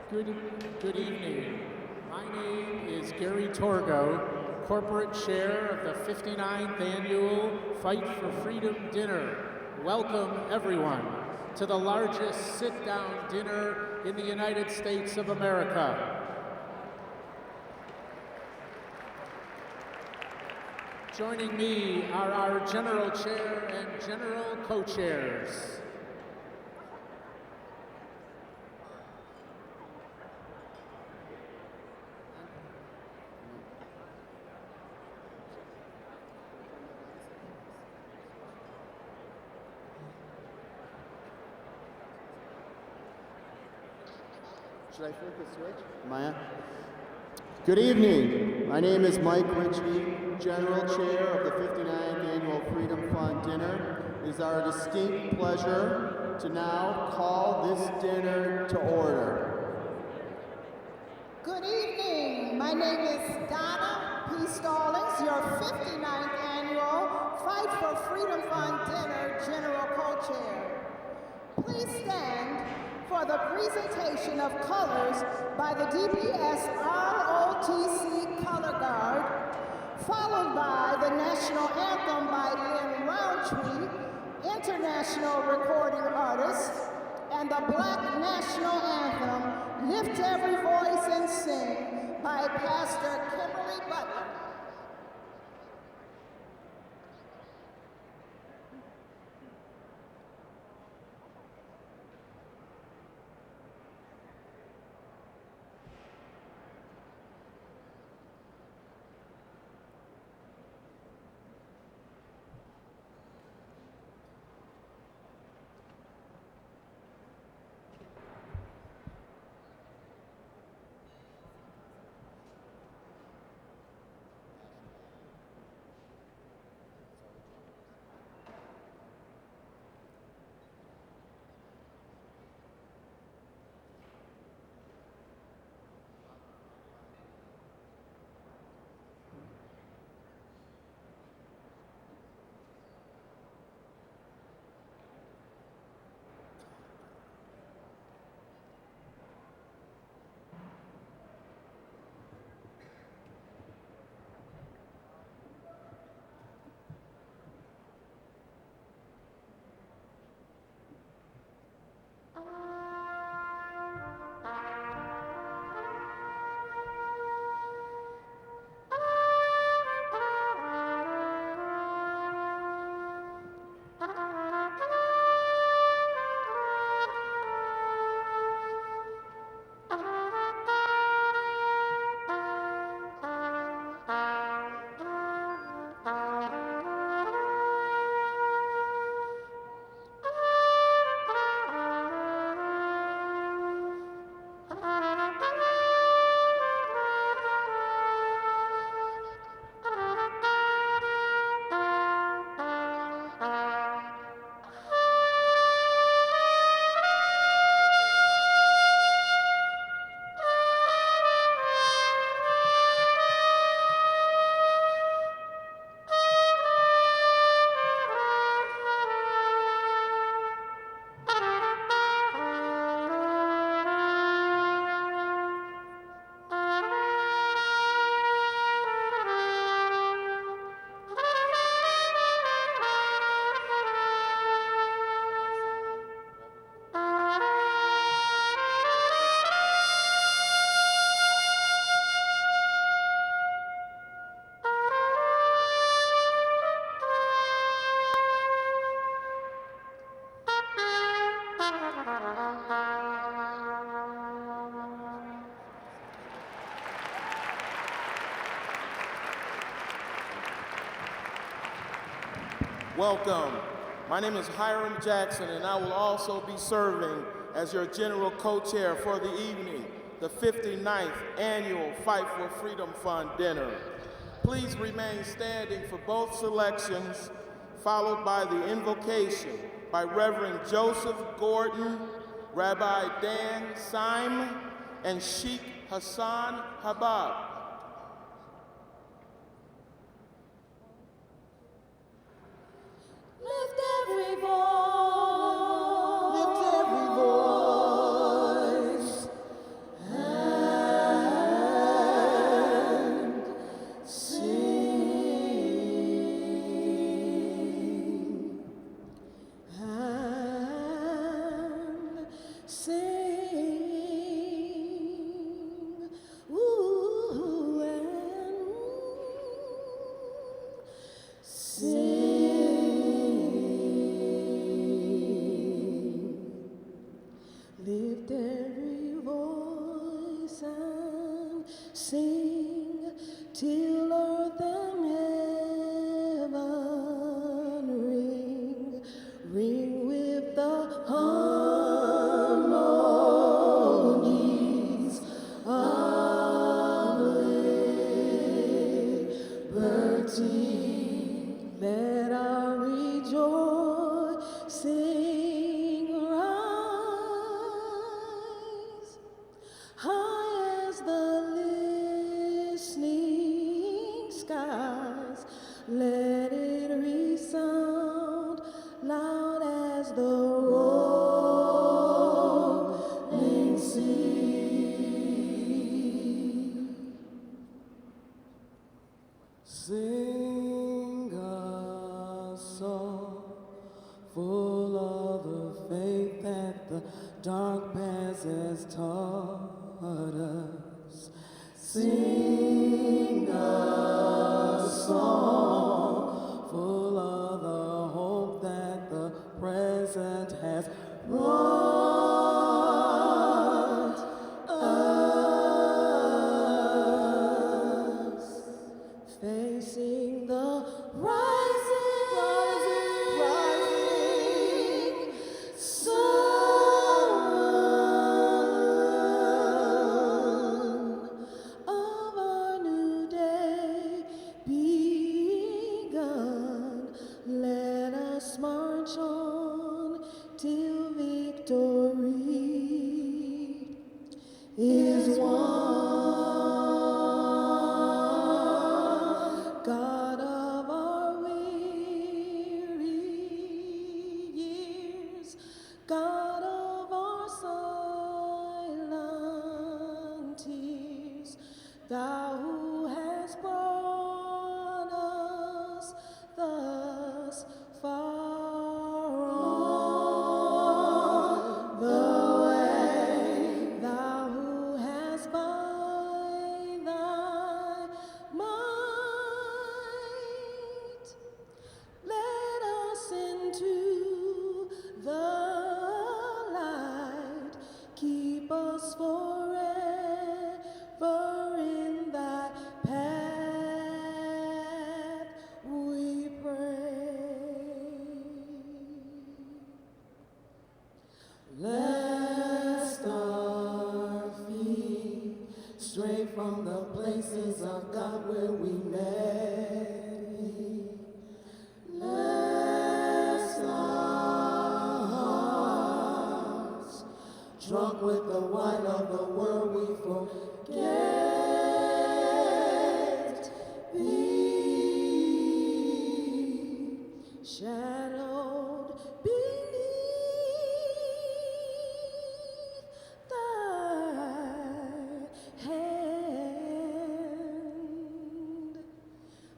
Good evening. My name is Gary Torgo, Corporate Chair of the 59th Annual Fight for Freedom Dinner. Welcome, everyone, to the largest sit-down dinner in the United States of America. Joining me are our General Chair and General Co-Chairs. Should I flip the switch? Maya? Good evening. My name is Mike Ritchie, General Chair of the 59th Annual Freedom Fund Dinner. It is our distinct pleasure to now call this dinner to order. Good evening. My name is Donna P. Stallings, your 59th Annual Fight for Freedom Fund Dinner General Co-Chair. Please stand for the presentation of colors by the DPS ROTC Color Guard, followed by the National Anthem by Lynn Roundtree, international recording artist, and the Black National Anthem, Lift Every Voice and Sing, by Pastor Kimberly Butler. Welcome. My name is Hiram Jackson, and I will also be serving as your General Co-Chair for the evening, the 59th Annual Fight for Freedom Fund Dinner. Please remain standing for both selections, followed by the invocation by Reverend Joseph Gordon, Rabbi Dan Syme, and Sheikh Hassan Habab. Lift every voice, lift every voice, till earth and heaven ring, ring with the harmonies of liberty. Let our rejoicing rise high as the listening skies. Let it resound loud as the rolling sea. Sing a song full of the faith that the dark past has taught us. Sing a song full of the hope that the present has brought us. Facing the rising sun of our new day begun. Let us march on till victory is won. God of our weary years, God of our silent tears, Thou who hast brought us thus far on the way, Thou who hast by Thy might led us into the light. Keep us forever in Thy path, we pray. Lest our feet stray from the places of God where we met Thee, lest our hearts, drunk with the wine of the world, we forget Thee, shadowed beneath Thy hand.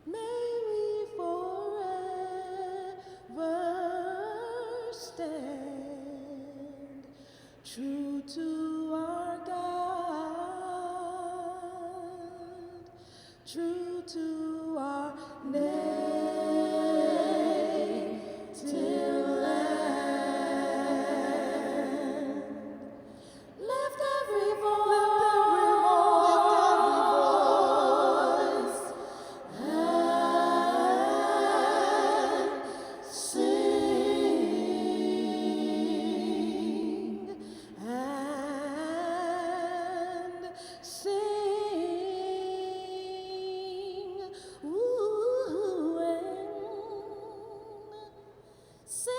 May we forever stand true to our God, true to our native land. Lift every voice and sing and sing. Ooh, and sing.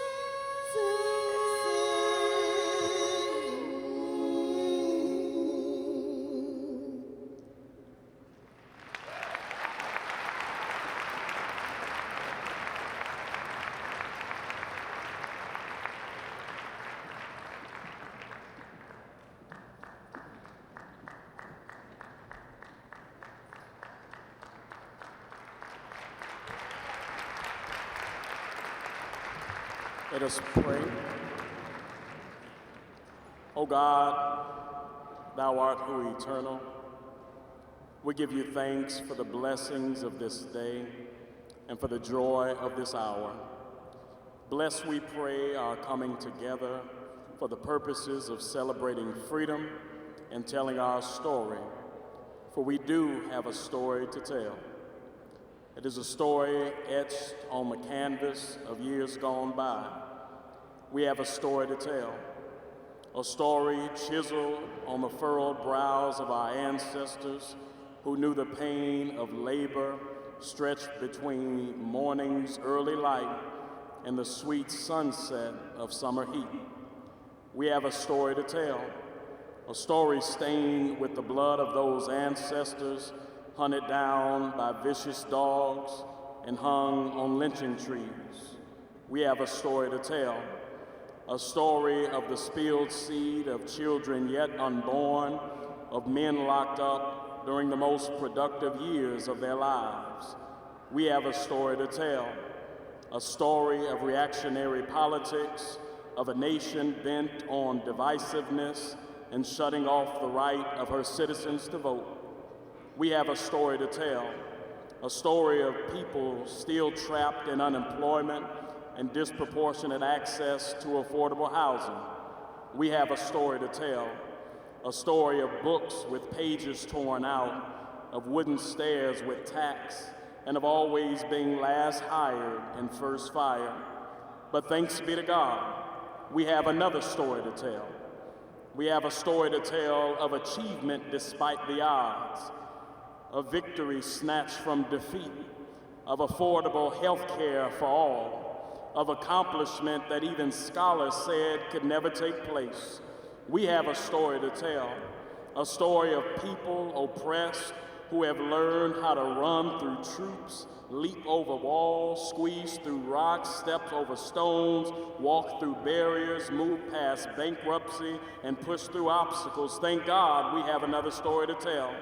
Let us pray. O God, Thou art who eternal, we give You thanks for the blessings of this day and for the joy of this hour. Bless, we pray, our coming together for the purposes of celebrating freedom and telling our story. for we do have a story to tell. It is a story etched on the canvas of years gone by. We have a story to tell, a story chiseled on the furrowed brows of our ancestors who knew the pain of labor stretched between morning's early light and the sweet sunset of summer heat. We have a story to tell, a story stained with the blood of those ancestors hunted down by vicious dogs and hung on lynching trees. We have a story to tell, a story of the spilled seed of children yet unborn, of men locked up during the most productive years of their lives. We have a story to tell, a story of reactionary politics, of a nation bent on divisiveness and shutting off the right of her citizens to vote. We have a story to tell, a story of people still trapped in unemployment and disproportionate access to affordable housing. We have a story to tell, a story of books with pages torn out, of wooden stairs with tacks, and of always being last hired and first fired. But thanks be to God, we have another story to tell. We have a story to tell of achievement despite the odds, of victory snatched from defeat, of affordable health care for all, of accomplishment that even scholars said could never take place. We have a story to tell, a story of people oppressed who have learned how to run through troops, leap over walls, squeeze through rocks, step over stones, walk through barriers, move past bankruptcy, and push through obstacles. Thank God we have another story to tell.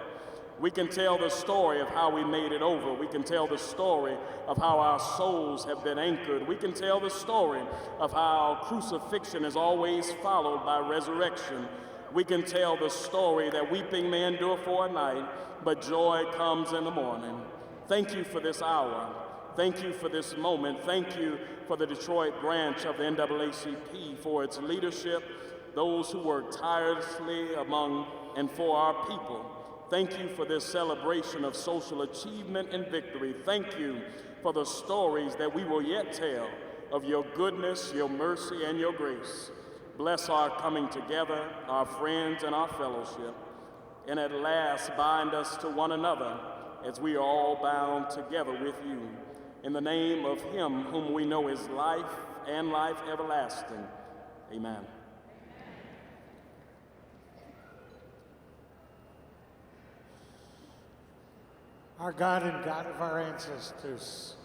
We can tell the story of how we made it over. We can tell the story of how our souls have been anchored. We can tell the story of how crucifixion is always followed by resurrection. We can tell the story that weeping may endure for a night, but joy comes in the morning. Thank you for this hour. Thank you for this moment. Thank you for the Detroit branch of the NAACP, for its leadership, those who work tirelessly among and for our people. Thank you for this celebration of social achievement and victory. Thank you for the stories that we will yet tell of your goodness, your mercy, and your grace. Bless our coming together, our friends, and our fellowship. And at last, bind us to one another as we are all bound together with you. In the name of him whom we know is life and life everlasting. Amen. Our God and God of our ancestors,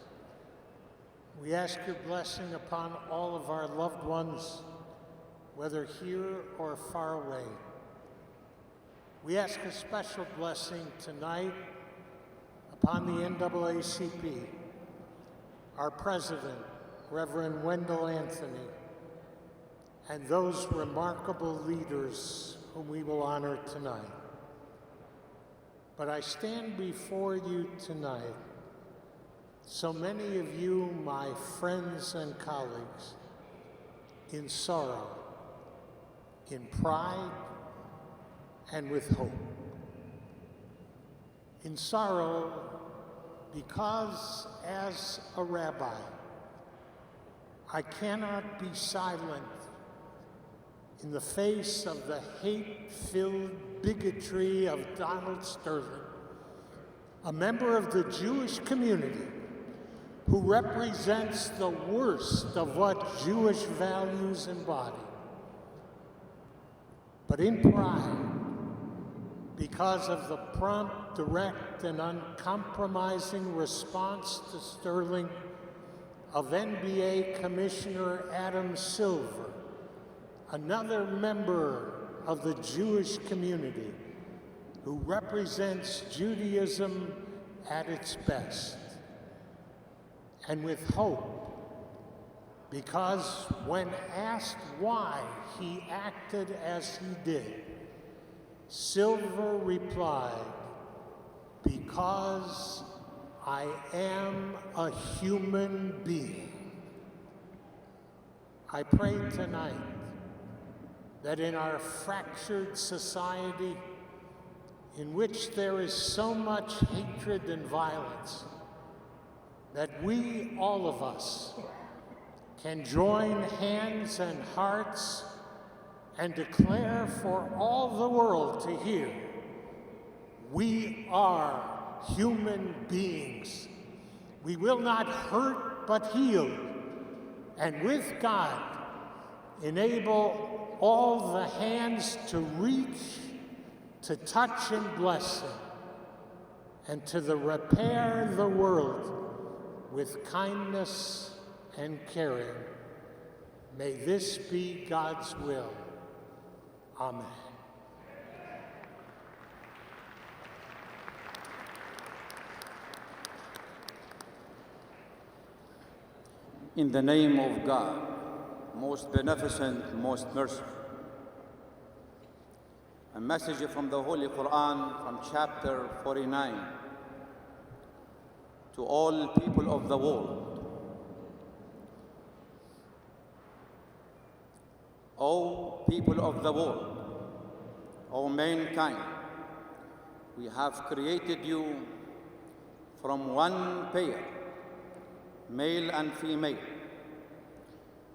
we ask your blessing upon all of our loved ones, whether here or far away. We ask a special blessing tonight upon the NAACP, our president, Reverend Wendell Anthony, and those remarkable leaders whom we will honor tonight. But I stand before you tonight, so many of you, my friends and colleagues, in sorrow, in pride, and with hope. In sorrow, because as a rabbi, I cannot be silent in the face of the hate-filled bigotry of Donald Sterling, a member of the Jewish community who represents the worst of what Jewish values embody. But in pride, because of the prompt, direct, and uncompromising response to Sterling of NBA Commissioner Adam Silver, another member of the Jewish community who represents Judaism at its best. And with hope, because when asked why he acted as he did, Silver replied, "Because I am a human being." I pray tonight that in our fractured society, in which there is so much hatred and violence that we, all of us, can join hands and hearts and declare for all the world to hear, we are human beings. We will not hurt but heal, and with God, enable all the hands to reach, to touch and bless, and to repair the world with kindness and caring. May this be God's will. Amen. In the name of God, most beneficent, most merciful. A message from the Holy Quran from chapter 49. To all people of the world. O people of the world, O mankind, we have created you from one pair, male and female,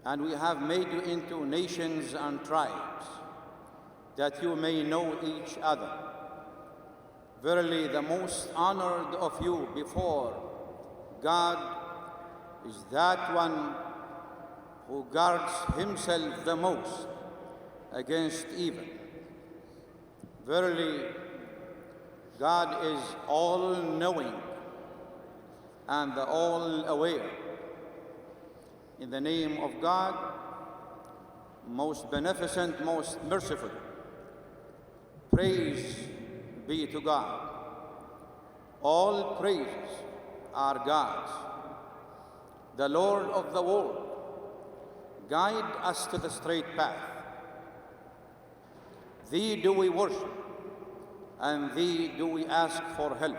and we have made you into nations and tribes, that you may know each other. Verily, the most honored of you before God is that one who guards himself the most against evil. Verily, God is all-knowing and the all-aware. In the name of God, most beneficent, most merciful, praise be to God. All praises are God's. The Lord of the world, guide us to the straight path. Thee do we worship, and Thee do we ask for help.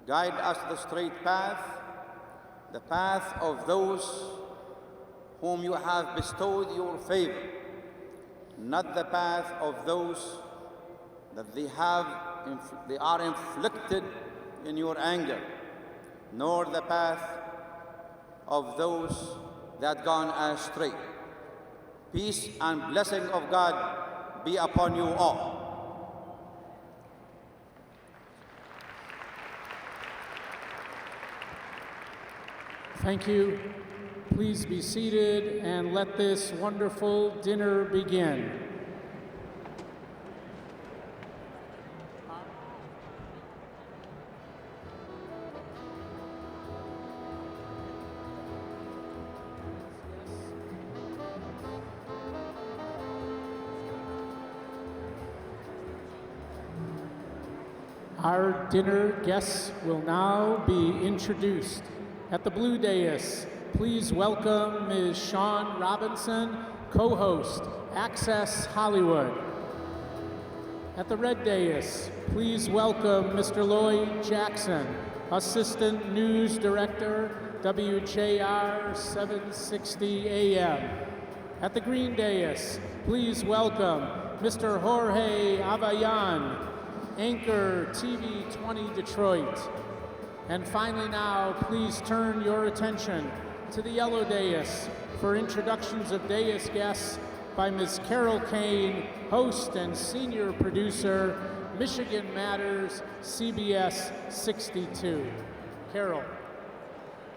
Guide us to the straight path, the path of those whom you have bestowed your favor, not the path of those that they are inflicted in your anger, nor the path of those that gone astray. Peace and blessing of God be upon you all. Thank you. Please be seated and let this wonderful dinner begin. Our dinner guests will now be introduced. At the blue dais, please welcome Ms. Shawn Robinson, co-host, Access Hollywood. At the red dais, please welcome Mr. Lloyd Jackson, Assistant News Director, WJR 760 AM. At the green dais, please welcome Mr. Jorge Avayan, Anchor TV 20 Detroit. And finally now, please turn your attention to the yellow dais for introductions of dais guests by Ms. Carol Kane, host and senior producer, Michigan Matters, CBS 62. Carol.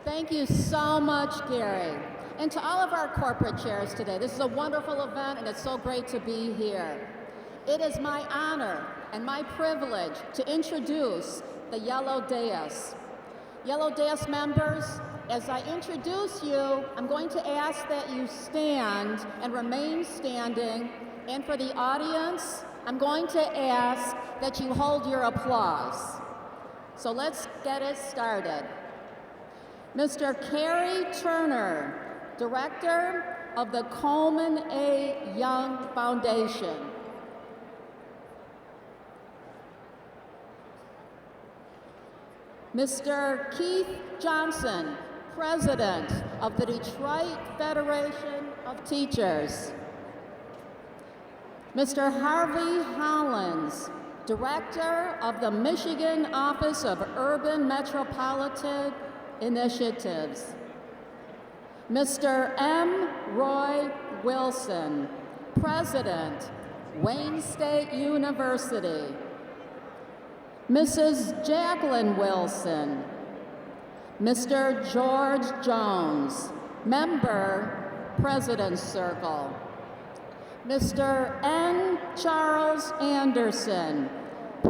Thank you so much, Gary. And to all of our corporate chairs today, this is a wonderful event and it's so great to be here. It is my honor and my privilege to introduce the Yellow Dais. Yellow Dais members, as I introduce you, I'm going to ask that you stand and remain standing. And for the audience, I'm going to ask that you hold your applause. So let's get it started. Mr. Kerry Turner, Director of the Coleman A. Young Foundation. Mr. Keith Johnson, President of the Detroit Federation of Teachers. Mr. Harvey Hollins, Director of the Michigan Office of Urban Metropolitan Initiatives. Mr. M. Roy Wilson, President, Wayne State University. Mrs. Jacqueline Wilson. Mr. George Jones, Member, President's Circle. Mr. N. Charles Anderson,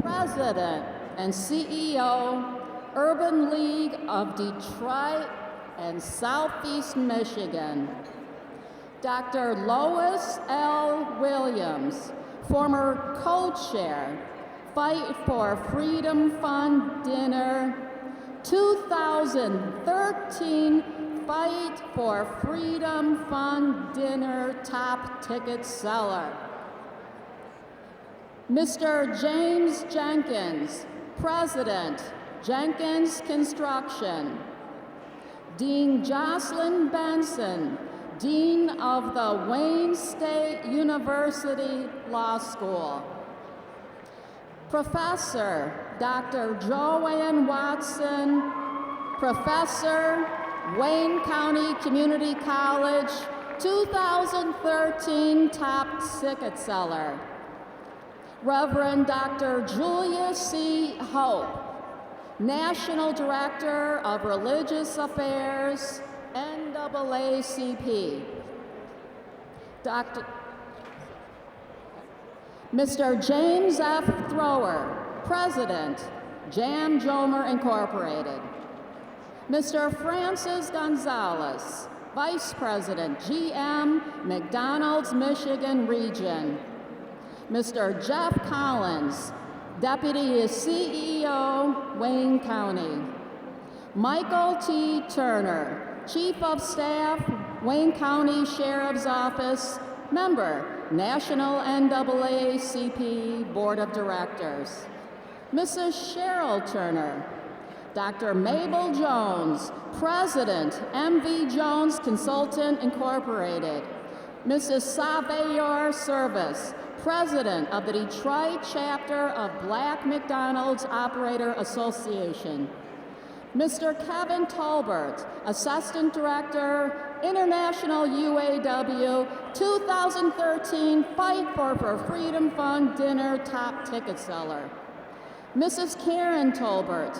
President and CEO, Urban League of Detroit and Southeast Michigan. Dr. Lois L. Williams, former co-chair, Fight for Freedom Fund Dinner, 2013 Fight for Freedom Fund Dinner top ticket seller. Mr. James Jenkins, President, Jenkins Construction. Dean Jocelyn Benson, Dean of the Wayne State University Law School. Professor Dr. Joanne Watson, Professor, Wayne County Community College, 2013 top ticket seller. Reverend Dr. Julia C. Hope, National Director of Religious Affairs, NAACP. Mr. James F. Thrower, President, Jam Jomer Incorporated. Mr. Francis Gonzalez, Vice President, GM, McDonald's Michigan Region. Mr. Jeff Collins, Deputy CEO, Wayne County. Michael T. Turner, Chief of Staff, Wayne County Sheriff's Office, Member, National NAACP Board of Directors. Mrs. Cheryl Turner. Dr. Mabel Jones, President, MV Jones Consultant Incorporated. Mrs. Saveyor Service, President of the Detroit Chapter of Black McDonald's Operator Association. Mr. Kevin Tolbert, Assistant Director, International UAW 2013 Fight for Freedom Fund Dinner top ticket seller. Mrs. Karen Tolbert.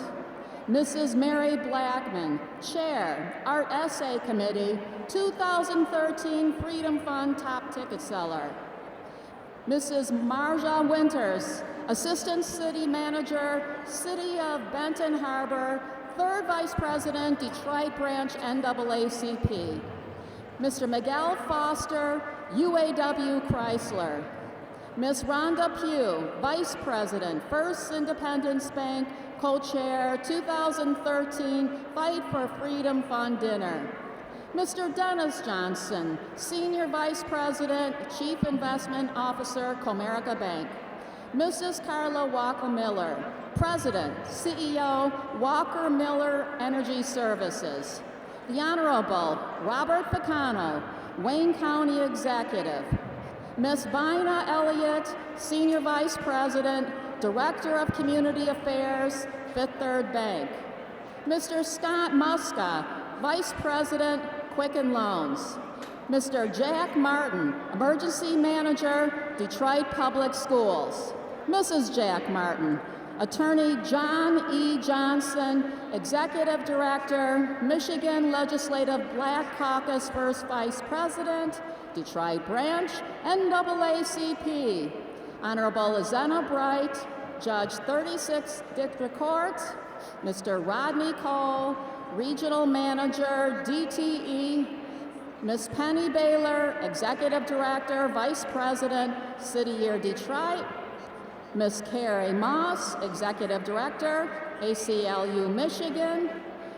Mrs. Mary Blackman, Chair, Art Essay Committee, 2013 Freedom Fund top ticket seller. Mrs. Marja Winters, Assistant City Manager, City of Benton Harbor, 3rd Vice President, Detroit Branch NAACP. Mr. Miguel Foster, UAW Chrysler. Ms. Rhonda Pugh, Vice President, First Independence Bank, Co-Chair, 2013 Fight for Freedom Fund Dinner. Mr. Dennis Johnson, Senior Vice President, Chief Investment Officer, Comerica Bank. Mrs. Carla Walker Miller, President, CEO, Walker Miller Energy Services. The Honorable Robert Picano, Wayne County Executive. Ms. Bina Elliott, Senior Vice President, Director of Community Affairs, Fifth Third Bank. Mr. Scott Muska, Vice President, Quicken Loans. Mr. Jack Martin, Emergency Manager, Detroit Public Schools. Mrs. Jack Martin, Attorney John E. Johnson, Executive Director, Michigan Legislative Black Caucus First Vice President, Detroit Branch, NAACP. Honorable Lizena Bright, Judge 36th District Court. Mr. Rodney Cole, Regional Manager, DTE. Ms. Penny Baylor, Executive Director, Vice President, City Year Detroit. Ms. Carrie Moss, Executive Director, ACLU Michigan.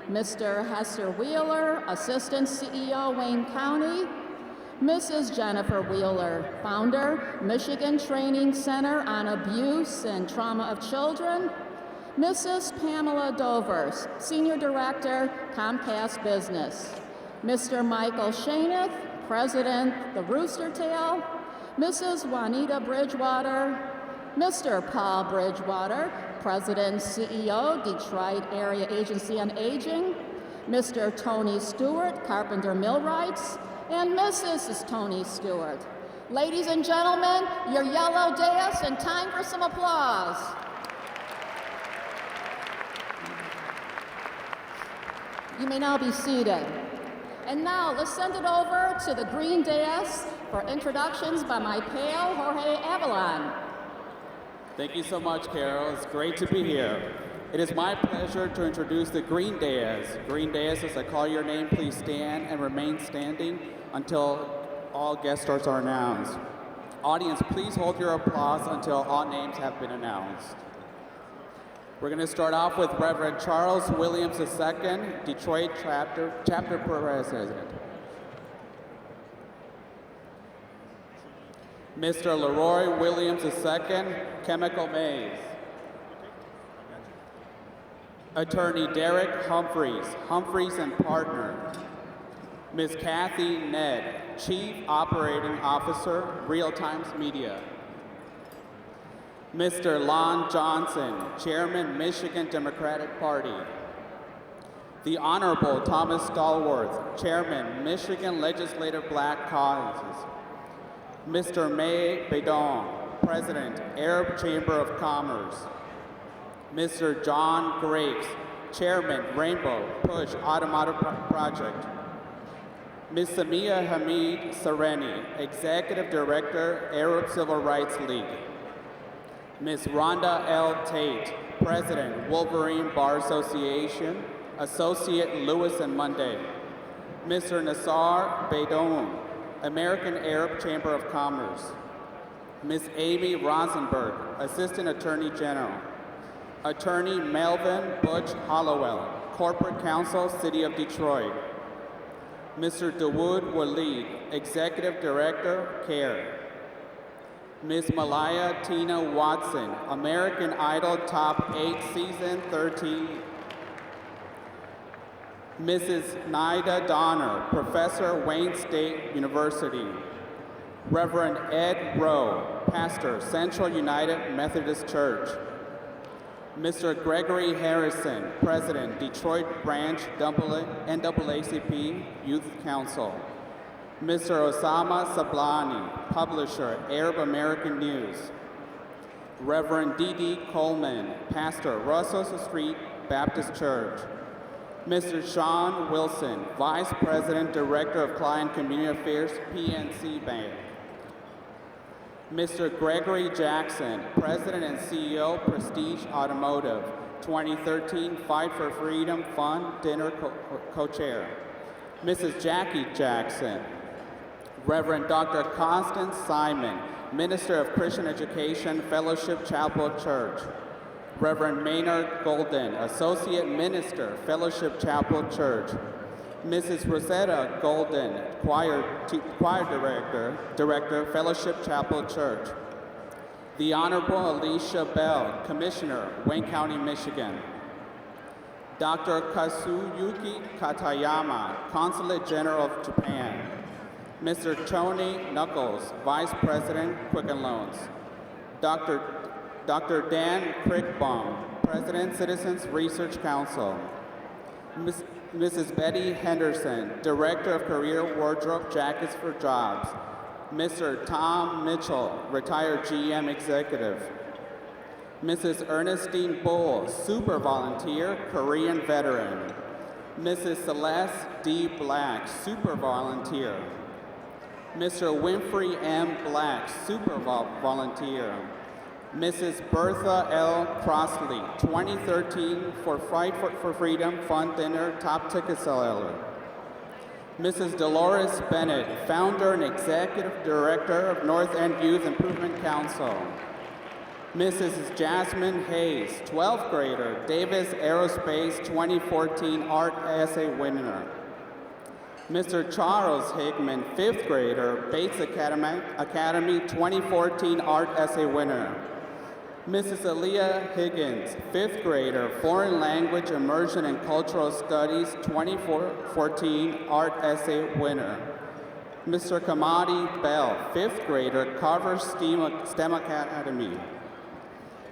Mr. Hester Wheeler, Assistant CEO, Wayne County. Mrs. Jennifer Wheeler, Founder, Michigan Training Center on Abuse and Trauma of Children. Mrs. Pamela Dovers, Senior Director, Comcast Business. Mr. Michael Shaneth, President, The Rooster Tail. Mrs. Juanita Bridgewater, Mr. Paul Bridgewater, President, CEO, Detroit Area Agency on Aging, Mr. Tony Stewart, Carpenter Millwrights, and Mrs. Tony Stewart. Ladies and gentlemen, your yellow dais, and time for some applause. You may now be seated. And now let's send it over to the green dais for introductions by my pal, Jorge Avalon. Thank you so much, Carol. It's great to be here. It is my pleasure to introduce the green dais. Green dais, as I call your name, please stand and remain standing until all guest stars are announced. Audience, please hold your applause until all names have been announced. We're going to start off with Reverend Charles Williams II, Detroit Chapter President. Mr. Leroy Williams II, Chemical Maze. Attorney Derek Humphreys, Humphreys and Partner. Ms. Kathy Ned, Chief Operating Officer, Real Times Media. Mr. Lon Johnson, Chairman, Michigan Democratic Party. The Honorable Thomas Stallworth, Chairman, Michigan Legislative Black Caucus. Mr. May Bedon, President, Arab Chamber of Commerce. Mr. John Graves, Chairman, Rainbow Push Automotive Project. Ms. Samia Hamid Sereni, Executive Director, Arab Civil Rights League. Ms. Rhonda L. Tate, President, Wolverine Bar Association, Associate Lewis and Monday. Mr. Nassar Beydoun, American Arab Chamber of Commerce. Ms. Amy Rosenberg, Assistant Attorney General. Attorney Melvin Butch Hollowell, Corporate Counsel, City of Detroit. Mr. Dawood Waleed, Executive Director, CARE. Ms. Malaya Tina Watson, American Idol Top 8 Season 13. Mrs. Nida Donner, Professor, Wayne State University. Reverend Ed Rowe, Pastor, Central United Methodist Church. Mr. Gregory Harrison, President, Detroit Branch NAACP Youth Council. Mr. Osama Sablani, Publisher, Arab American News. Reverend D.D. Coleman, Pastor, Russell Street Baptist Church. Mr. Sean Wilson, Vice President, Director of Client Community Affairs, PNC Bank. Mr. Gregory Jackson, President and CEO, Prestige Automotive, 2013 Fight for Freedom Fund Dinner Co-Chair. Mrs. Jackie Jackson. Reverend Dr. Constance Simon, Minister of Christian Education, Fellowship Chapel Church. Reverend Maynard Golden, Associate Minister, Fellowship Chapel Church. Mrs. Rosetta Golden, Choir Director, Fellowship Chapel Church. The Honorable Alicia Bell, Commissioner, Wayne County, Michigan. Dr. Kazuyuki Katayama, Consulate General of Japan. Mr. Tony Knuckles, Vice President, Quicken Loans. Dr. Dan Crickbaum, President, Citizens Research Council. Mrs. Betty Henderson, Director of Career Wardrobe Jackets for Jobs. Mr. Tom Mitchell, retired GM Executive. Mrs. Ernestine Bull, Super Volunteer, Korean Veteran. Mrs. Celeste D. Black, Super Volunteer. Mr. Winfrey M. Black, Super Volunteer. Mrs. Bertha L. Crossley, 2013 for Fight for Freedom Fund Dinner Top Ticket Seller. Mrs. Dolores Bennett, Founder and Executive Director of North End Youth Improvement Council. Mrs. Jasmine Hayes, 12th grader, Davis Aerospace 2014 Art Essay winner. Mr. Charles Hickman, 5th grader, Bates Academy 2014 Art Essay winner. Mrs. Aaliyah Higgins, 5th grader, Foreign Language Immersion and Cultural Studies 2014 Art Essay winner. Mr. Kamadi Bell, 5th grader, Carver STEM Academy.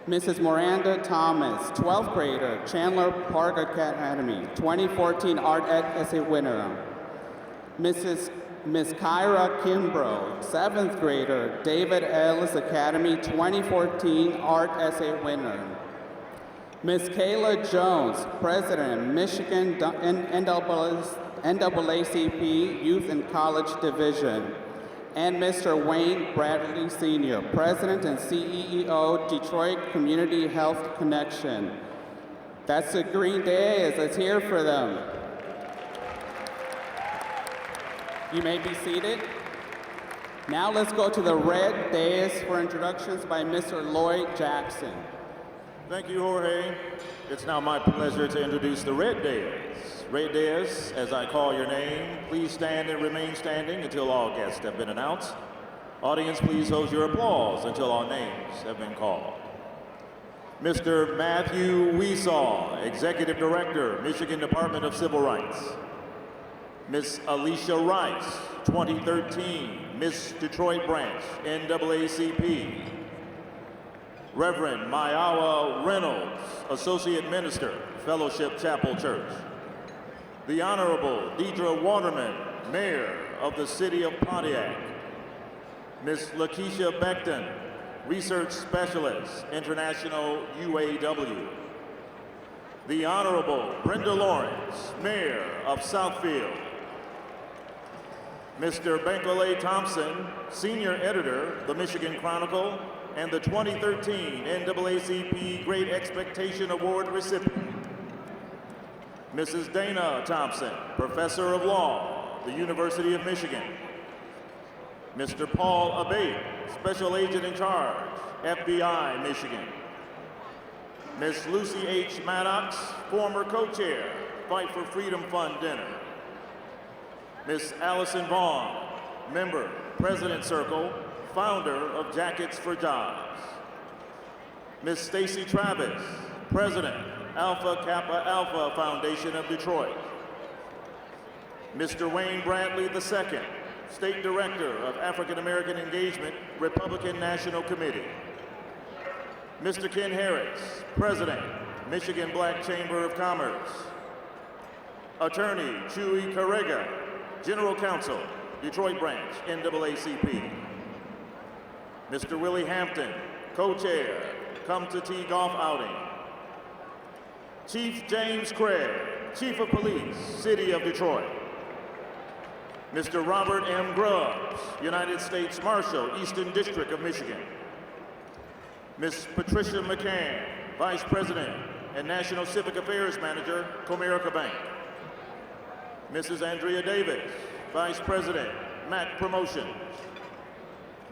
Mrs. Miranda Thomas, 12th grader, Chandler Park Academy, 2014 Art Essay winner. Miss Kyra Kimbrough, 7th grader, David Ellis Academy, 2014 Art Essay winner. Miss Kayla Jones, President, Michigan NAACP Youth and College Division. And Mr. Wayne Bradley Sr., President and CEO, Detroit Community Health Connection. That's the Green Days. Let's hear for them. You may be seated. Now let's go to the red dais for introductions by Mr. Lloyd Jackson. Thank you, Jorge. It's now my pleasure to introduce the red dais. Red dais, as I call your name, please stand and remain standing until all guests have been announced. Audience, please hold your applause until all names have been called. Mr. Matthew Weesaw, Executive Director, Michigan Department of Civil Rights. Miss Alicia Rice, 2013 Miss Detroit Branch, NAACP. Reverend Mayawa Reynolds, Associate Minister, Fellowship Chapel Church. The Honorable Deidre Waterman, Mayor of the City of Pontiac. Miss Lakeisha Becton, Research Specialist, International UAW. The Honorable Brenda Lawrence, Mayor of Southfield. Mr. Bankole Thompson, Senior Editor, The Michigan Chronicle, and the 2013 NAACP Great Expectation Award recipient. Mrs. Dana Thompson, Professor of Law, the University of Michigan. Mr. Paul Abate, Special Agent in Charge, FBI, Michigan. Ms. Lucy H. Maddox, former co-chair, Fight for Freedom Fund Dinner. Ms. Allison Vaughn, member, President Circle, founder of Jackets for Jobs. Ms. Stacy Travis, President, Alpha Kappa Alpha Foundation of Detroit. Mr. Wayne Bradley II, State Director of African American Engagement, Republican National Committee. Mr. Ken Harris, President, Michigan Black Chamber of Commerce. Attorney Chuy Carrega, General Counsel, Detroit Branch, NAACP. Mr. Willie Hampton, Co-Chair, Come to Tea Golf Outing. Chief James Craig, Chief of Police, City of Detroit. Mr. Robert M. Grubbs, United States Marshal, Eastern District of Michigan. Ms. Patricia McCann, Vice President and National Civic Affairs Manager, Comerica Bank. Mrs. Andrea Davis, Vice President, MAC Promotions.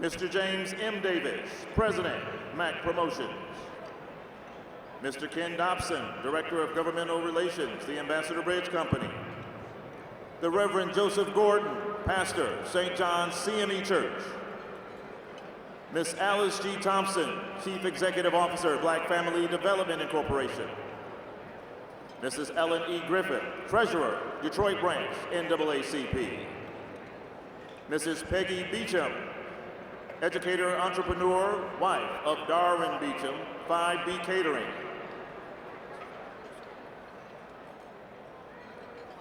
Mr. James M. Davis, President, MAC Promotions. Mr. Ken Dobson, Director of Governmental Relations, the Ambassador Bridge Company. The Reverend Joseph Gordon, Pastor, St. John's CME Church. Ms. Alice G. Thompson, Chief Executive Officer, Black Family Development Incorporation. Mrs. Ellen E. Griffith, Treasurer, Detroit Branch, NAACP. Mrs. Peggy Beecham, educator, entrepreneur, wife of Darwin Beecham, 5B Catering.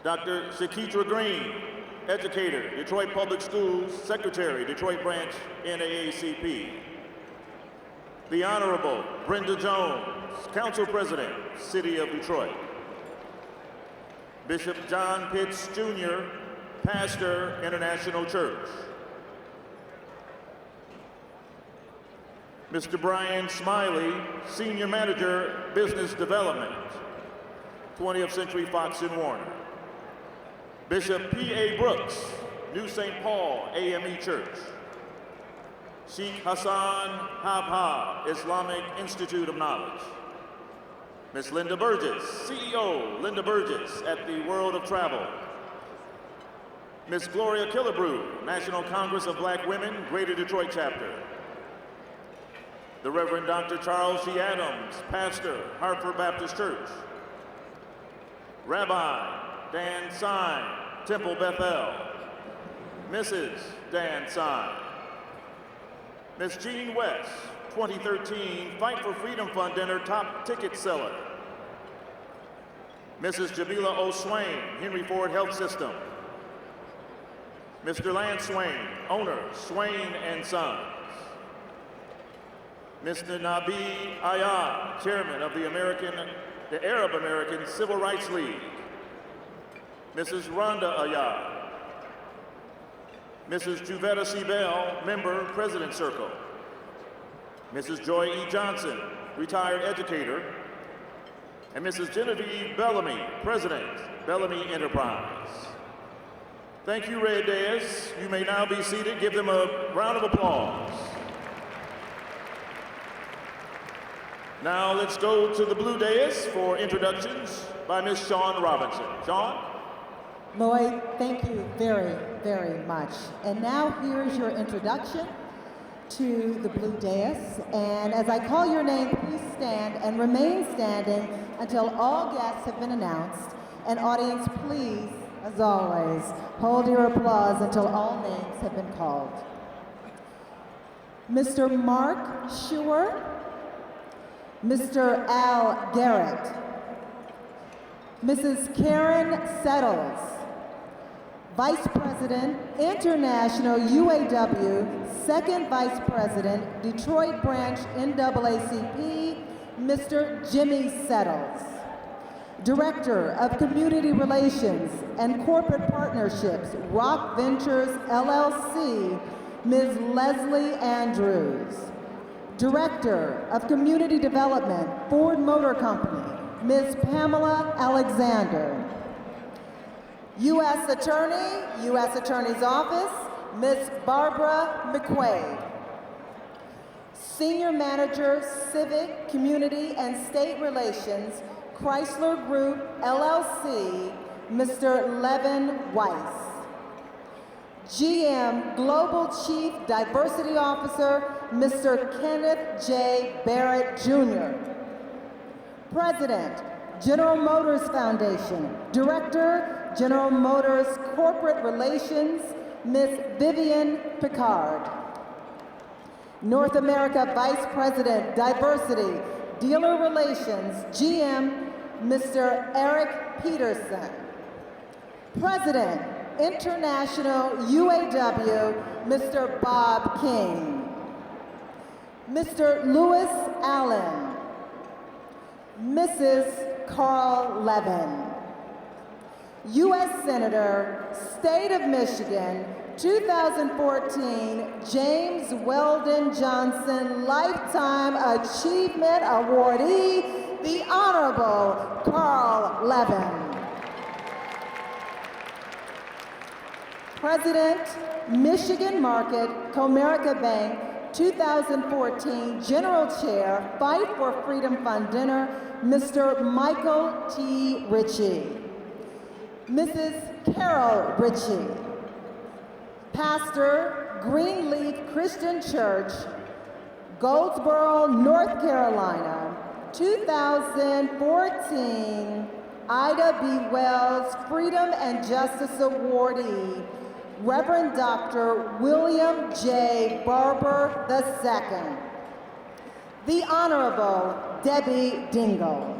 Dr. Shakitra Green, educator, Detroit Public Schools, Secretary, Detroit Branch, NAACP. The Honorable Brenda Jones, Council President, City of Detroit. Bishop John Pitts Jr., Pastor, International Church. Mr. Brian Smiley, Senior Manager, Business Development, 20th Century Fox and Warner. Bishop P.A. Brooks, New St. Paul AME Church. Sheikh Hassan Habhab, Islamic Institute of Knowledge. Ms. Linda Burgess, CEO, Linda Burgess at the World of Travel. Ms. Gloria Killebrew, National Congress of Black Women, Greater Detroit Chapter. The Reverend Dr. Charles G. Adams, Pastor, Hartford Baptist Church. Rabbi Dan Sine, Temple Bethel. Mrs. Dan Sine. Ms. Jean West, 2013 Fight for Freedom Fund Dinner top ticket seller. Mrs. Jamila O. Swain, Henry Ford Health System. Mr. Lance Swain, owner, Swain and Sons. Mr. Nabi Ayad, chairman of the Arab American Civil Rights League. Mrs. Rhonda Ayad. Mrs. Juvetta C. Bell, member, President Circle. Mrs. Joy E. Johnson, retired educator. And Mrs. Genevieve Bellamy, President, Bellamy Enterprise. Thank you, Red Dais. You may now be seated. Give them a round of applause. Now let's go to the Blue Dais for introductions by Ms. Shawn Robinson. Shawn? Lloyd, thank you very, very much. And now here's your introduction to the Blue Dais. And as I call your name, please stand and remain standing until all guests have been announced. And audience, please, as always, hold your applause until all names have been called. Mr. Mark Schuer, Mr. Al Garrett, Mrs. Karen Settles, Vice President, International UAW, Second Vice President, Detroit Branch NAACP, Mr. Jimmy Settles. Director of Community Relations and Corporate Partnerships, Rock Ventures LLC, Ms. Leslie Andrews. Director of Community Development, Ford Motor Company, Ms. Pamela Alexander. U.S. Attorney, U.S. Attorney's Office, Ms. Barbara McQuaid. Senior Manager, Civic, Community, and State Relations, Chrysler Group, LLC, Mr. Levin Weiss. GM Global Chief Diversity Officer, Mr. Kenneth J. Barrett, Jr. President, General Motors Foundation. Director, General Motors Corporate Relations, Ms. Vivian Picard. North America Vice President, Diversity, Dealer Relations, GM, Mr. Eric Peterson. President, International UAW, Mr. Bob King. Mr. Lewis Allen. Mrs. Carl Levin. U.S. Senator, State of Michigan, 2014 James Weldon Johnson Lifetime Achievement Awardee, the Honorable Carl Levin. President, Michigan Market, Comerica Bank, 2014 General Chair, Fight for Freedom Fund Dinner, Mr. Michael T. Ritchie. Mrs. Carol Ritchie. Pastor, Greenleaf Christian Church, Goldsboro, North Carolina, 2014 Ida B. Wells Freedom and Justice Awardee, Reverend Dr. William J. Barber II. The Honorable Debbie Dingell.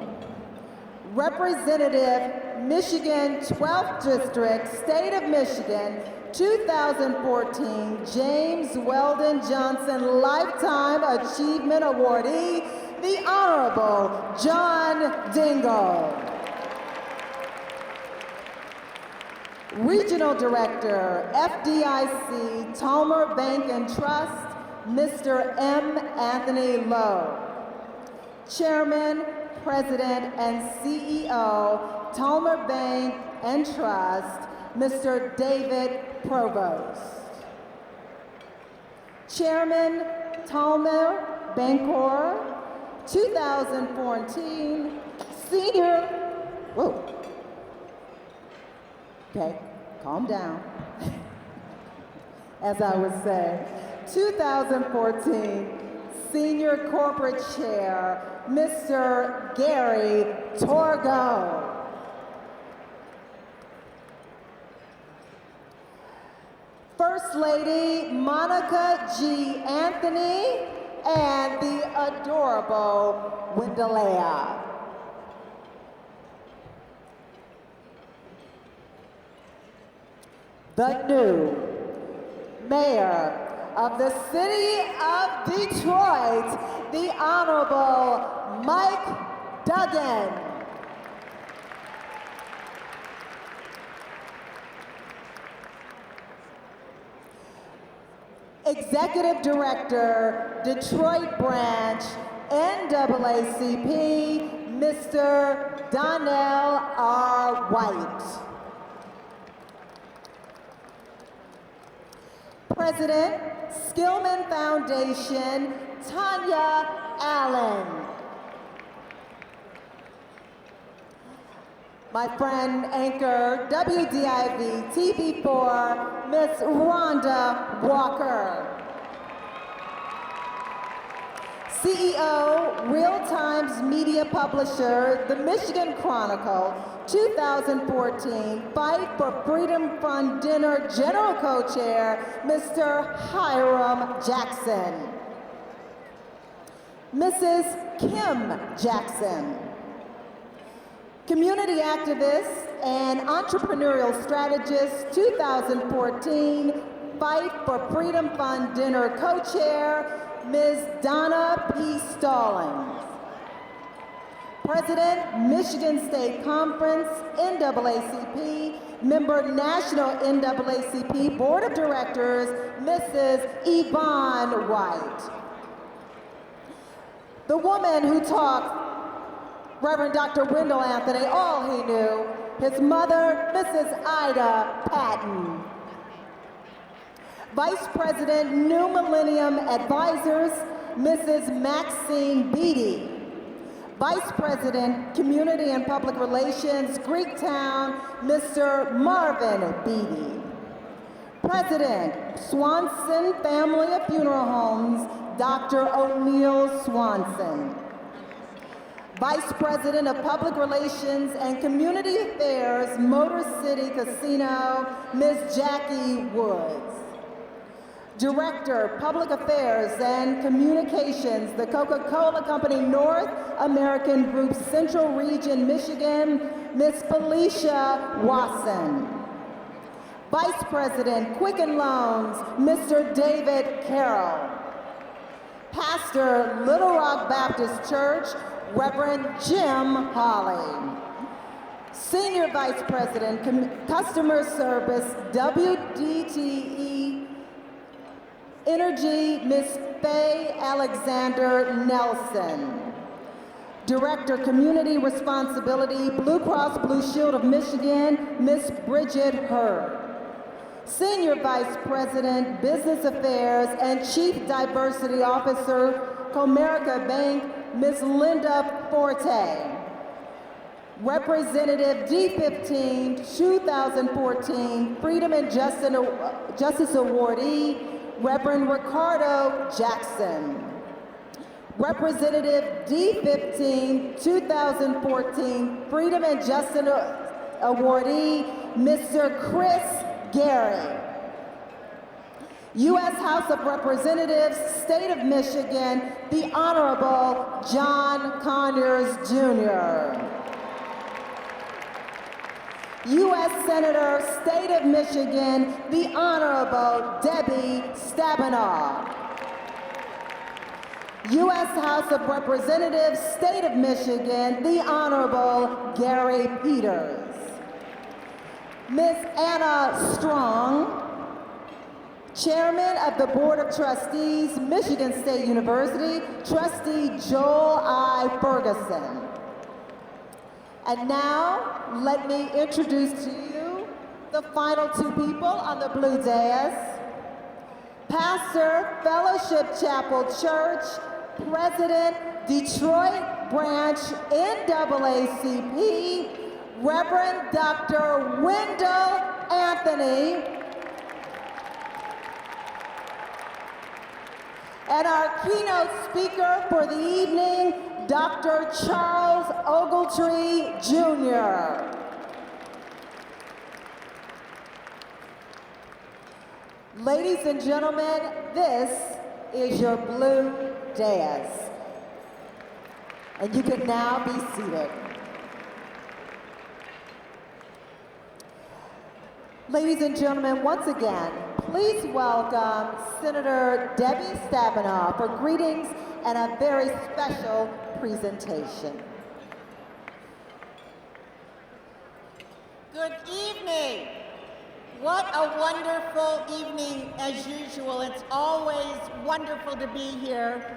Representative, Michigan 12th District, State of Michigan, 2014 James Weldon Johnson Lifetime Achievement Awardee, the Honorable John Dingell. Regional Director, FDIC, Talmer Bank and Trust, Mr. M. Anthony Lowe. Chairman, President, and CEO, Talmer Bank and Trust, Mr. David Provost. Chairman, Talmer Bancorp, 2014 Senior, whoa. Okay, calm down. As I was saying, 2014 Senior Corporate Chair, Mr. Gary Torgo. First Lady Monica G. Anthony, and the adorable Wendelea. The new mayor of the city of Detroit, the Honorable Mike Duggan. Executive Director, Detroit Branch, NAACP, Mr. Donnell R. White. President, Skillman Foundation, Tanya Allen. My friend, anchor, WDIV TV4, Miss Rhonda Walker. CEO, Real Times Media Publisher, The Michigan Chronicle, 2014 Fight for Freedom Fund Dinner General Co-Chair, Mr. Hiram Jackson. Mrs. Kim Jackson. Community activist and entrepreneurial strategist, 2014 Fight for Freedom Fund Dinner Co-Chair, Ms. Donna P. Stallings. President, Michigan State Conference, NAACP, member National NAACP Board of Directors, Mrs. Yvonne White. The woman who taught Reverend Dr. Wendell Anthony all he knew, his mother, Mrs. Ida Patton. Vice President, New Millennium Advisors, Mrs. Maxine Beatty. Vice President, Community and Public Relations, Greektown, Mr. Marvin Beatty. President, Swanson Family of Funeral Homes, Dr. O'Neill Swanson. Vice President of Public Relations and Community Affairs, Motor City Casino, Ms. Jackie Woods. Director, Public Affairs and Communications, the Coca-Cola Company North American Group Central Region, Michigan, Ms. Felicia Wasson. Vice President, Quicken Loans, Mr. David Carroll. Pastor, Little Rock Baptist Church, Reverend Jim Hawley. Senior Vice President, Customer Service, WDTE Energy, Ms. Faye Alexander Nelson. Director, Community Responsibility, Blue Cross Blue Shield of Michigan, Ms. Bridget Hurd. Senior Vice President, Business Affairs and Chief Diversity Officer, Comerica Bank, Ms. Linda Forte. Representative D15, 2014 Freedom and Justice Awardee, Reverend Ricardo Jackson. Representative D15, 2014 Freedom and Justice Awardee, Mr. Chris Gary. U.S. House of Representatives, State of Michigan, the Honorable John Conyers, Jr. U.S. Senator, State of Michigan, the Honorable Debbie Stabenow. U.S. House of Representatives, State of Michigan, the Honorable Gary Peters. Ms. Anna Strong, Chairman of the Board of Trustees, Michigan State University, Trustee Joel I. Ferguson. And now, let me introduce to you the final two people on the blue dais. Pastor, Fellowship Chapel Church, President, Detroit Branch, NAACP, Reverend Dr. Wendell Anthony, and our keynote speaker for the evening, Dr. Charles Ogletree, Jr. Ladies and gentlemen, this is your blue dais. And you can now be seated. Ladies and gentlemen, once again, please welcome Senator Debbie Stabenow for greetings and a very special presentation. Good evening. What a wonderful evening as usual. It's always wonderful to be here,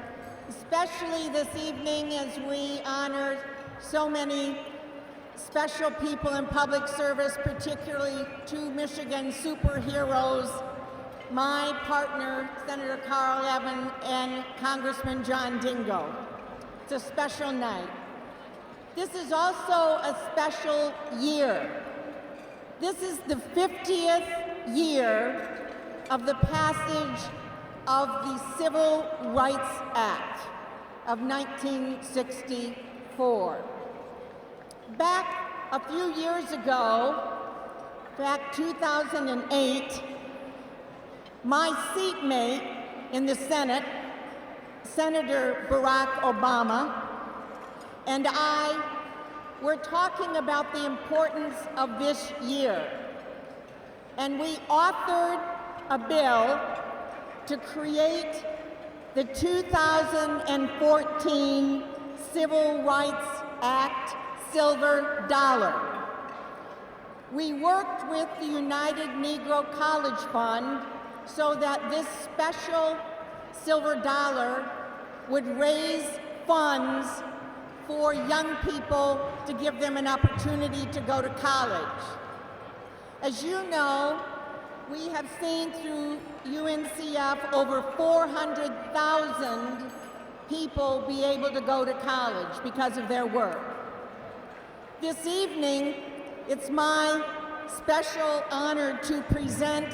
especially this evening as we honor so many special people in public service, particularly two Michigan superheroes, my partner, Senator Carl Levin, and Congressman John Dingell. It's a special night. This is also a special year. This is the 50th year of the passage of the Civil Rights Act of 1964. Back a few years ago, back 2008, my seatmate in the Senate, Senator Barack Obama, and I were talking about the importance of this year. And we authored a bill to create the 2014 Civil Rights Act Silver Dollar. We worked with the United Negro College Fund so that this special silver dollar would raise funds for young people to give them an opportunity to go to college. As you know, we have seen through UNCF over 400,000 people be able to go to college because of their work. This evening, it's my special honor to present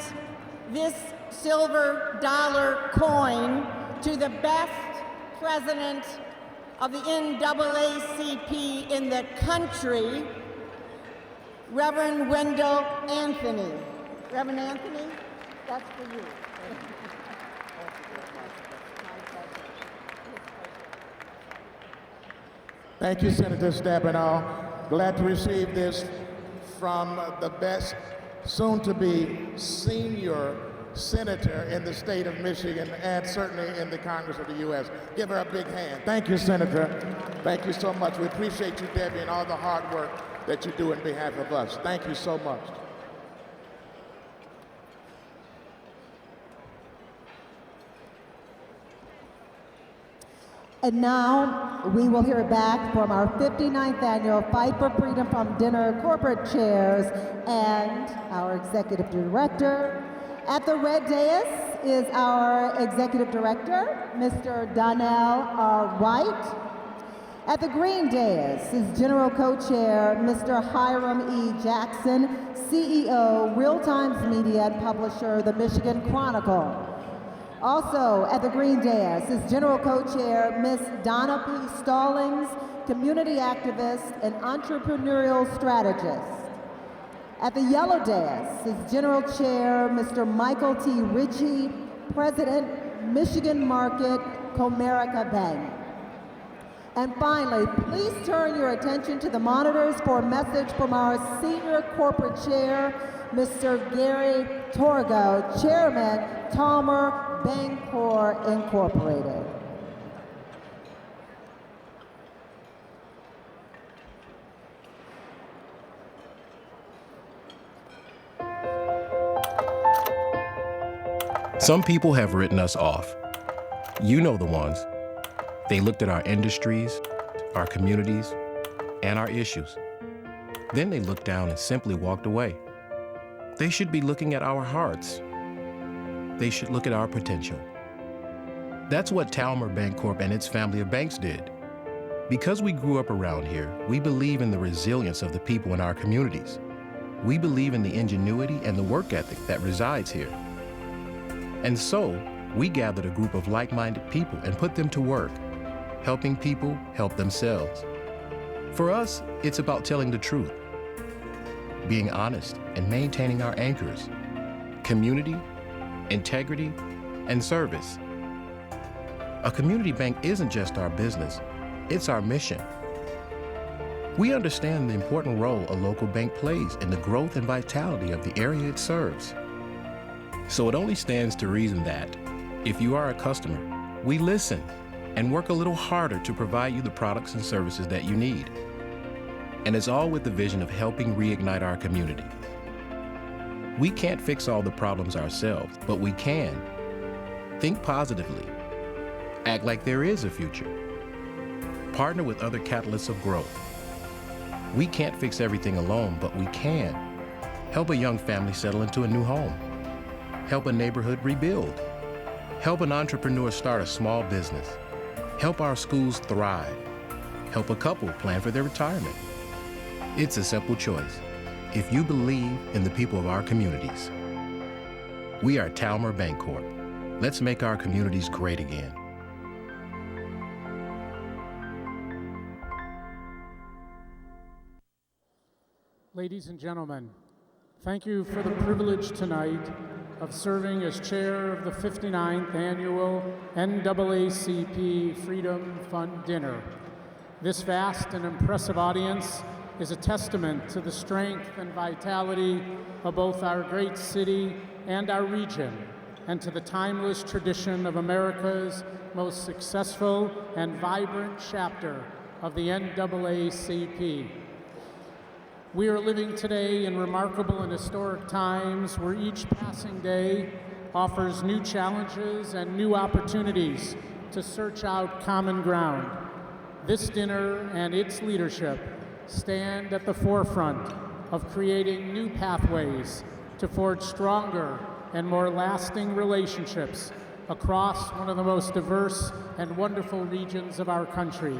this silver dollar coin to the best president of the NAACP in the country, Reverend Wendell Anthony. Reverend Anthony, that's for you. Thank you, Senator Stabenow. Glad to receive this from the best soon-to-be senior senator in the state of Michigan and certainly in the Congress of the U.S. Give her a big hand. Thank you, Senator. Thank you so much. We appreciate you, Debbie, and all the hard work that you do on behalf of us. Thank you so much. And now we will hear back from our 59th annual Fight for Freedom from Dinner corporate chairs and our executive director. At the red dais is our executive director, Mr. Donnell R. White. At the green dais is general co-chair, Mr. Hiram E. Jackson, CEO, Real Times Media and publisher, The Michigan Chronicle. Also at the green dais is general co-chair, Ms. Donna P. Stallings, community activist and entrepreneurial strategist. At the yellow dais is General Chair Mr. Michael T. Ritchie, President, Michigan Market, Comerica Bank. And finally, please turn your attention to the monitors for a message from our Senior Corporate Chair, Mr. Gary Torgo, Chairman, Talmer Bancorp Incorporated. Some people have written us off. You know the ones. They looked at our industries, our communities, and our issues. Then they looked down and simply walked away. They should be looking at our hearts. They should look at our potential. That's what Talmer Bancorp and its family of banks did. Because we grew up around here, we believe in the resilience of the people in our communities. We believe in the ingenuity and the work ethic that resides here. And so, we gathered a group of like-minded people and put them to work, helping people help themselves. For us, it's about telling the truth, being honest and maintaining our anchors, community, integrity, and service. A community bank isn't just our business, it's our mission. We understand the important role a local bank plays in the growth and vitality of the area it serves. So it only stands to reason that, if you are a customer, we listen and work a little harder to provide you the products and services that you need. And it's all with the vision of helping reignite our community. We can't fix all the problems ourselves, but we can. Think positively. Act like there is a future. Partner with other catalysts of growth. We can't fix everything alone, but we can. Help a young family settle into a new home. Help a neighborhood rebuild. Help an entrepreneur start a small business. Help our schools thrive. Help a couple plan for their retirement. It's a simple choice. If you believe in the people of our communities. We are Talmer Bancorp. Let's make our communities great again. Ladies and gentlemen, thank you for the privilege tonight of serving as chair of the 59th Annual NAACP Freedom Fund Dinner. This vast and impressive audience is a testament to the strength and vitality of both our great city and our region, and to the timeless tradition of America's most successful and vibrant chapter of the NAACP. We are living today in remarkable and historic times where each passing day offers new challenges and new opportunities to search out common ground. This dinner and its leadership stand at the forefront of creating new pathways to forge stronger and more lasting relationships across one of the most diverse and wonderful regions of our country.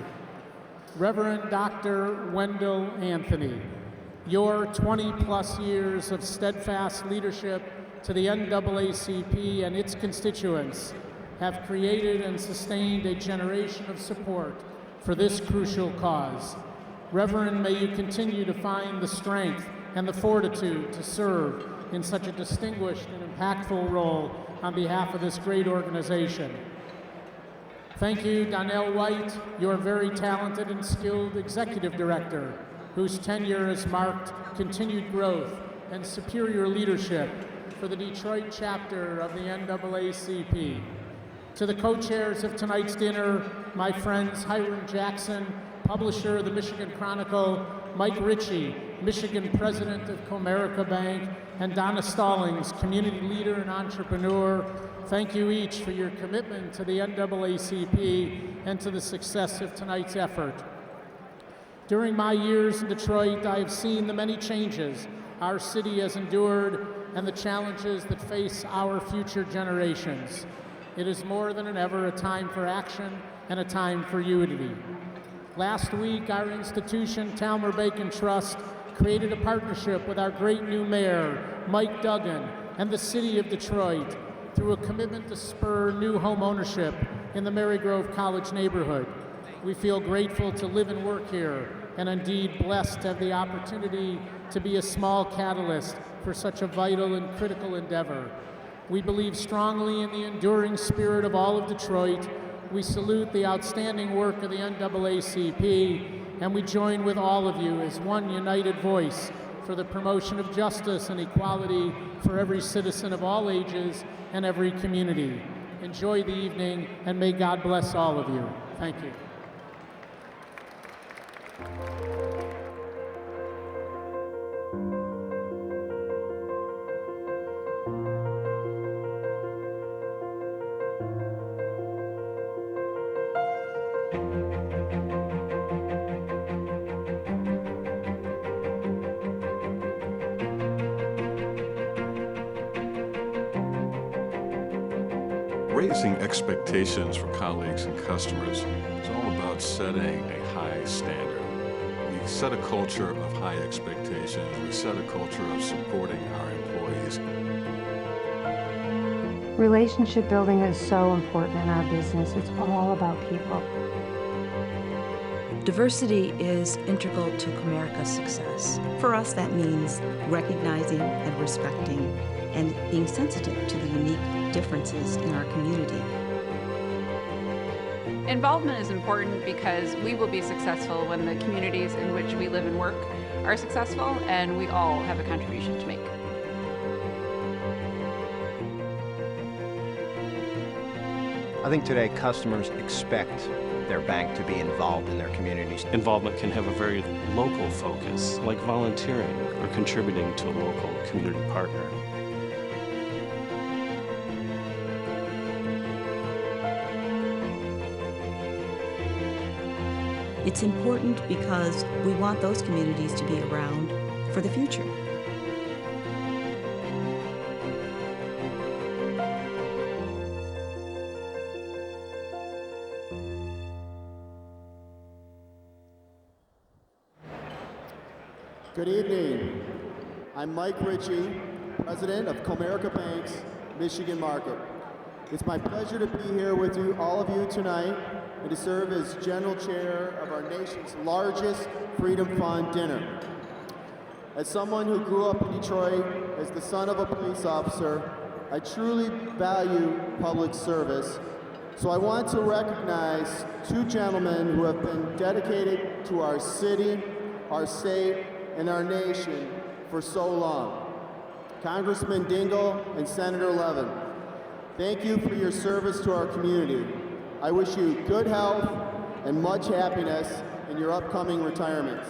Reverend Dr. Wendell Anthony, your 20-plus years of steadfast leadership to the NAACP and its constituents have created and sustained a generation of support for this crucial cause. Reverend, may you continue to find the strength and the fortitude to serve in such a distinguished and impactful role on behalf of this great organization. Thank you, Donnell White, your very talented and skilled executive director, whose tenure has marked continued growth and superior leadership for the Detroit chapter of the NAACP. To the co-chairs of tonight's dinner, my friends Hiram Jackson, publisher of the Michigan Chronicle, Mike Ritchie, Michigan president of Comerica Bank, and Donna Stallings, community leader and entrepreneur, thank you each for your commitment to the NAACP and to the success of tonight's effort. During my years in Detroit, I have seen the many changes our city has endured and the challenges that face our future generations. It is more than ever a time for action and a time for unity. Last week, our institution, Talmer Bacon Trust, created a partnership with our great new mayor, Mike Duggan, and the city of Detroit through a commitment to spur new home ownership in the Marygrove College neighborhood. We feel grateful to live and work here, and indeed blessed to have the opportunity to be a small catalyst for such a vital and critical endeavor. We believe strongly in the enduring spirit of all of Detroit. We salute the outstanding work of the NAACP, and we join with all of you as one united voice for the promotion of justice and equality for every citizen of all ages and every community. Enjoy the evening, and may God bless all of you. Thank you. Raising expectations for colleagues and customers is all about setting a high standard. We set a culture of high expectations. We set a culture of supporting our employees. Relationship building is so important in our business. It's all about people. Diversity is integral to Comerica's success. For us, that means recognizing and respecting and being sensitive to the unique differences in our community. Involvement is important because we will be successful when the communities in which we live and work are successful, and we all have a contribution to make. I think today customers expect their bank to be involved in their communities. Involvement can have a very local focus, like volunteering or contributing to a local community partner. It's important because we want those communities to be around for the future. Good evening. I'm Mike Ritchie, President of Comerica Bank's Michigan Market. It's my pleasure to be here with you, all of you tonight, and to serve as General Chair of our nation's largest Freedom Fund dinner. As someone who grew up in Detroit as the son of a police officer, I truly value public service. So I want to recognize two gentlemen who have been dedicated to our city, our state, and our nation for so long. Congressman Dingell and Senator Levin, thank you for your service to our community. I wish you good health and much happiness in your upcoming retirements.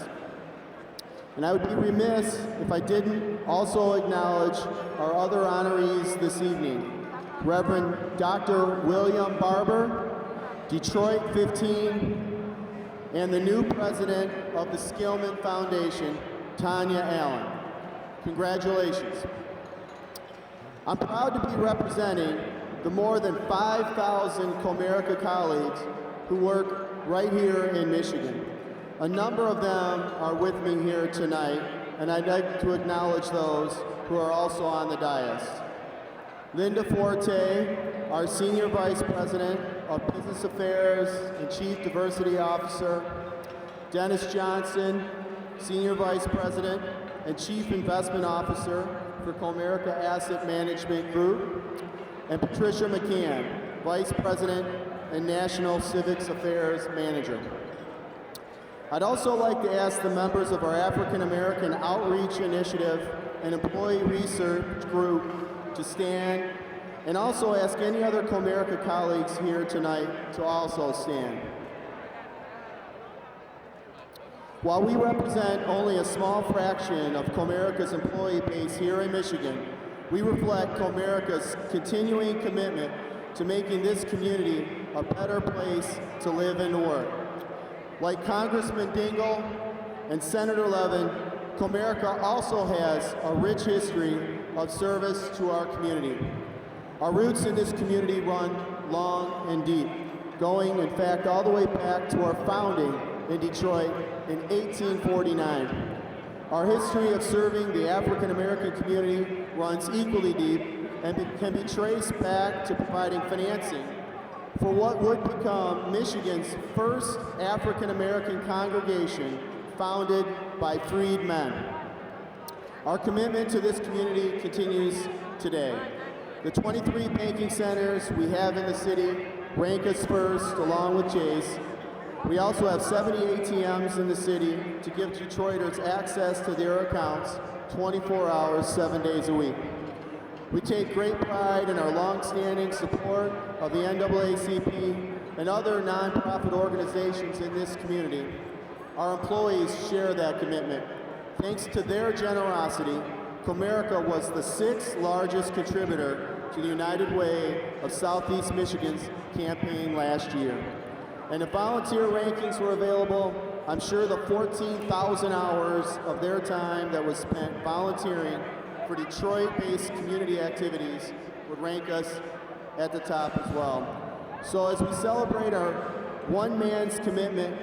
And I would be remiss if I didn't also acknowledge our other honorees this evening. Reverend Dr. William Barber, Detroit 15, and the new president of the Skillman Foundation, Tanya Allen. Congratulations. I'm proud to be representing the more than 5,000 Comerica colleagues who work right here in Michigan. A number of them are with me here tonight, and I'd like to acknowledge those who are also on the dais. Linda Forte, our Senior Vice President of Business Affairs and Chief Diversity Officer. Dennis Johnson, Senior Vice President and Chief Investment Officer for Comerica Asset Management Group. And Patricia McCann, Vice President and National Civics Affairs Manager. I'd also like to ask the members of our African American Outreach Initiative and Employee Research Group to stand, and also ask any other Comerica colleagues here tonight to also stand. While we represent only a small fraction of Comerica's employee base here in Michigan, we reflect Comerica's continuing commitment to making this community a better place to live and work. Like Congressman Dingell and Senator Levin, Comerica also has a rich history of service to our community. Our roots in this community run long and deep, going, in fact, all the way back to our founding in Detroit in 1849. Our history of serving the African American community runs equally deep and can be traced back to providing financing for what would become Michigan's first African American congregation founded by freed men. Our commitment to this community continues today. The 23 banking centers we have in the city rank us first, along with Chase. We also have 70 ATMs in the city to give Detroiters access to their accounts 24 hours, 7 days a week. We take great pride in our long-standing support of the NAACP and other nonprofit organizations in this community. Our employees share that commitment. Thanks to their generosity, Comerica was the 6th largest contributor to the United Way of Southeast Michigan's campaign last year. And if volunteer rankings were available, I'm sure the 14,000 hours of their time that was spent volunteering for Detroit-based community activities would rank us at the top as well. So as we celebrate our one man's commitment